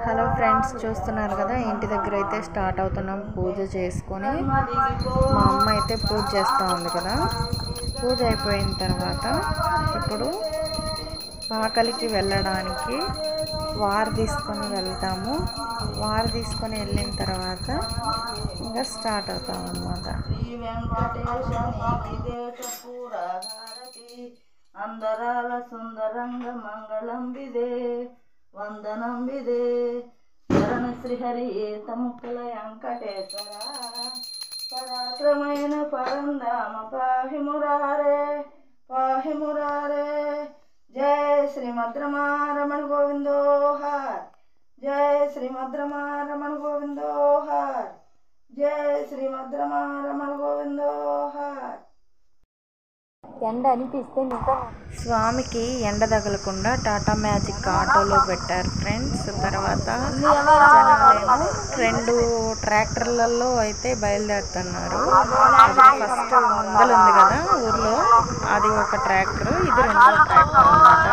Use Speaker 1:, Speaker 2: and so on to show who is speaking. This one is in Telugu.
Speaker 1: హలో ఫ్రెండ్స్, చూస్తున్నారు కదా ఇంటి దగ్గర అయితే స్టార్ట్ అవుతున్నాం పూజ చేసుకొని. మా అమ్మ అయితే పూజ చేస్తూ ఉంది కదా. పూజ అయిపోయిన తర్వాత ఇప్పుడు ఆకలికి వెళ్ళడానికి వారు తీసుకొని వెళ్తాము. వారు తీసుకొని వెళ్ళిన తర్వాత ఇంకా స్టార్ట్ అవుతాం అన్నమాట.
Speaker 2: అందరాల సుందరంగ మంగళం విదే వందనం విదే శరణ శ్రీహరి తముక్కుల వెంకటేశ్వర పరాక్రమైన పరంధామ పాహి మురారే జయ శ్రీమద్రమారమణ గోవిందోహార్ జయ శ్రీమద్రమారమణ గోవిందోహార్ జయ శ్రీమద్రమారమణ గోవిందోహార్.
Speaker 1: ఎండ అనిపిస్తే స్వామికి ఎండ తగలకుండా టాటా మ్యాజిక్ ఆటోలో పెట్టారు ఫ్రెండ్స్. తర్వాత జనాలేమో 2 ట్రాక్టర్లలో అయితే బయలుదేరుతున్నారు. ఫస్ట్ ముందలు ఉంది కదా ఊర్లో, అది ఒక ట్రాక్టర్, ఇది 2వ ట్రాక్టర్ అన్నమాట.